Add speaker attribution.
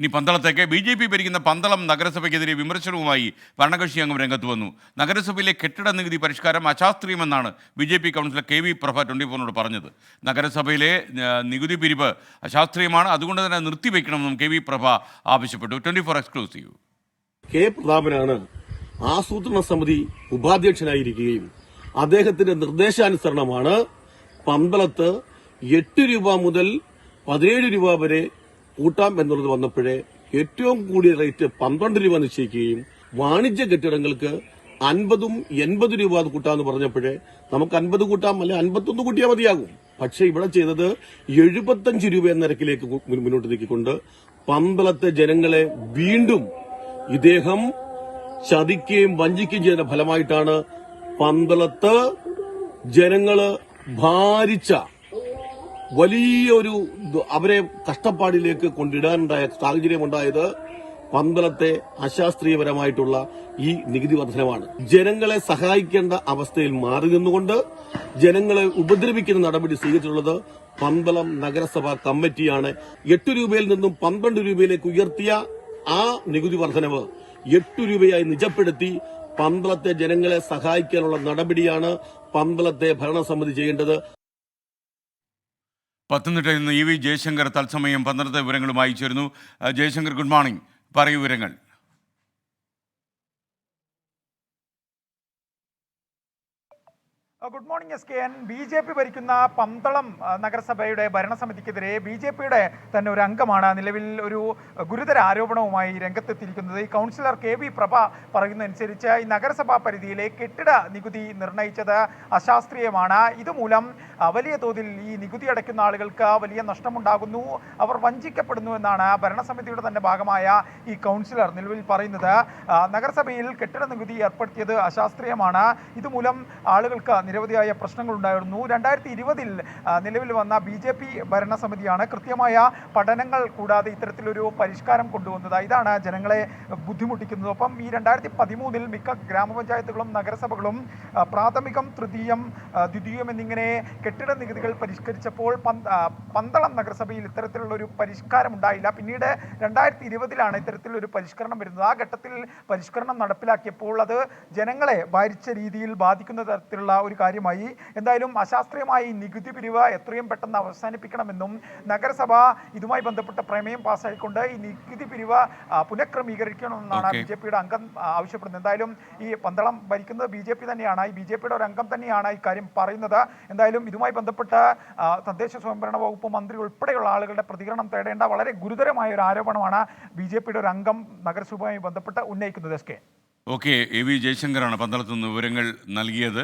Speaker 1: ഇനി പന്തളത്തേക്ക് BJP ഭരിക്കുന്ന പന്തളം നഗരസഭയ്ക്കെതിരെ വിമർശനവുമായി ഭരണകക്ഷി അംഗം രംഗത്ത് വന്നു. നഗരസഭയിലെ കെട്ടിട നികുതി പരിഷ്കാരം അശാസ്ത്രീയമെന്നാണ് BJP കൗൺസിലർ KV പ്രഭ 24നോട് പറഞ്ഞത്. നഗരസഭയിലെ നികുതി പിരിവ് അശാസ്ത്രീയമാണ്, അതുകൊണ്ട് തന്നെ നിർത്തിവെക്കണമെന്നും KV പ്രഭ ആവശ്യപ്പെട്ടു. 24 എക്സ്ക്ലൂസീവ്.
Speaker 2: കെ പ്രതാപനാണ് ആസൂത്രണ സമിതി ഉപാധ്യക്ഷനായിരിക്കുകയും അദ്ദേഹത്തിന്റെ നിർദ്ദേശാനുസരണമാണ് പന്തളത്ത് 8 രൂപ മുതൽ 17 രൂപ വരെ കൂട്ടാം എന്നുള്ളത് വന്നപ്പോഴേ ഏറ്റവും കൂടിയ റേറ്റ് 12 രൂപ നിശ്ചയിക്കുകയും വാണിജ്യ കെട്ടിടങ്ങൾക്ക് 50ഉം 80 രൂപ കൂട്ടാമെന്ന് പറഞ്ഞപ്പോഴേ നമുക്ക് 50 കൂട്ടാം അല്ലെ 51 കൂട്ടിയാൽ മതിയാകും. പക്ഷെ ഇവിടെ ചെയ്തത് 75 രൂപ എന്ന നിരക്കിലേക്ക് മുന്നോട്ട് നീക്കിക്കൊണ്ട് പന്തളത്തെ ജനങ്ങളെ വീണ്ടും ഇദ്ദേഹം ചതിക്കുകയും വഞ്ചിക്കുകയും ചെയ്തതിന്റെ ഫലമായിട്ടാണ് പന്തളത്ത് ജനങ്ങള് ഭാരിച്ച വലിയൊരു അവരെ കഷ്ടപ്പാടിലേക്ക് കൊണ്ടിടാനുണ്ടായ സാഹചര്യമുണ്ടായത് പന്തളത്തെ അശാസ്ത്രീയപരമായിട്ടുള്ള ഈ നികുതി വർധനമാണ്. ജനങ്ങളെ സഹായിക്കേണ്ട അവസ്ഥയിൽ മാറി നിന്നുകൊണ്ട് ജനങ്ങളെ ഉപദ്രവിക്കുന്ന നടപടി സ്വീകരിച്ചിട്ടുള്ളത് പന്തളം നഗരസഭാ കമ്മിറ്റിയാണ്. 8 രൂപയിൽ നിന്നും 12 രൂപയിലേക്ക് ഉയർത്തിയ ആ നികുതി വർധനവ് 8 രൂപയായി നിജപ്പെടുത്തി പന്തളത്തെ ജനങ്ങളെ സഹായിക്കാനുള്ള നടപടിയാണ് പന്തളത്തെ ഭരണസമിതി ചെയ്യേണ്ടത്.
Speaker 1: പത്തനംതിട്ടയിൽ നിന്ന് EV ജയശങ്കർ തത്സമയം പന്തളത്തെ വിവരങ്ങളുമായി ചേരുന്നു. Jaishankar, good morning. പറയൂ വിവരങ്ങൾ.
Speaker 3: Good morning SKN. BJP ഭരിക്കുന്ന പന്തളം നഗരസഭയുടെ ഭരണസമിതിക്കെതിരെ BJPയുടെ തന്നെ ഒരു അംഗമാണ് നിലവിൽ ഒരു ഗുരുതര ആരോപണവുമായി രംഗത്തെത്തിയിരിക്കുന്നത്. ഈ കൗൺസിലർ KV പ്രഭ പറയുന്നതനുസരിച്ച് ഈ നഗരസഭാ പരിധിയിലെ കെട്ടിട നികുതി നിർണയിച്ചത് അശാസ്ത്രീയമാണ്. ഇതുമൂലം വലിയ തോതിൽ ഈ നികുതി അടയ്ക്കുന്ന ആളുകൾക്ക് വലിയ നഷ്ടമുണ്ടാകുന്നു, അവർ വഞ്ചിക്കപ്പെടുന്നു എന്നാണ് ഭരണസമിതിയുടെ തന്നെ ഭാഗമായ ഈ കൗൺസിലർ നിലവിൽ പറയുന്നത്. നഗരസഭയിൽ കെട്ടിട നികുതി ഏർപ്പെടുത്തിയത് അശാസ്ത്രീയമാണ്. ഇതുമൂലം ആളുകൾക്ക് നിരവധിയായ പ്രശ്നങ്ങളുണ്ടായിരുന്നു. 2020 നിലവിൽ വന്ന BJP ഭരണസമിതിയാണ് കൃത്യമായ പഠനങ്ങൾ കൂടാതെ ഇത്തരത്തിലൊരു പരിഷ്കാരം കൊണ്ടുവന്നത്. ഇതാണ് ജനങ്ങളെ ബുദ്ധിമുട്ടിക്കുന്നത്. ഒപ്പം ഈ 2013 മിക്ക ഗ്രാമപഞ്ചായത്തുകളും നഗരസഭകളും പ്രാഥമികം, തൃതീയം, ദ്വിതീയം എന്നിങ്ങനെ കെട്ടിട നികുതികൾ പരിഷ്കരിച്ചപ്പോൾ പന്തളം നഗരസഭയിൽ ഇത്തരത്തിലുള്ളൊരു പരിഷ്കാരം ഉണ്ടായില്ല. പിന്നീട് 2020 ഇത്തരത്തിലൊരു പരിഷ്കരണം വരുന്നത്. ആ ഘട്ടത്തിൽ പരിഷ്കരണം നടപ്പിലാക്കിയപ്പോൾ അത് ജനങ്ങളെ ഭാരിച്ച രീതിയിൽ ബാധിക്കുന്ന തരത്തിലുള്ള ഒരു കാര്യമായി. എന്തായാലും അശാസ്ത്രീയമായി നികുതി പിരിവ് എത്രയും പെട്ടെന്ന് അവസാനിപ്പിക്കണമെന്നും നഗരസഭ ഇതുമായി ബന്ധപ്പെട്ട പ്രമേയം പാസ്സായിക്കൊണ്ട് ഈ നികുതി പിരിവ് പുനഃക്രമീകരിക്കണമെന്നാണ് BJPയുടെ അംഗം ആവശ്യപ്പെടുന്നത്. എന്തായാലും ഈ പന്തളം ഭരിക്കുന്നത് BJP തന്നെയാണ്. ഈ BJPയുടെ ഒരു അംഗം തന്നെയാണ് ഇക്കാര്യം പറയുന്നത്. എന്തായാലും ഇതുമായി ബന്ധപ്പെട്ട് തദ്ദേശ സ്വയംഭരണ വകുപ്പ് മന്ത്രി ഉൾപ്പെടെയുള്ള ആളുകളുടെ പ്രതികരണം തേടേണ്ട വളരെ ഗുരുതരമായ ഒരു ആരോപണമാണ് BJPയുടെ ഒരു അംഗം നഗരസഭയുമായി ബന്ധപ്പെട്ട് ഉന്നയിക്കുന്നത്.
Speaker 1: ഓക്കെ, EV ജയശങ്കറാണ് പന്തളത്ത് നിന്ന് വിവരങ്ങൾ നൽകിയത്.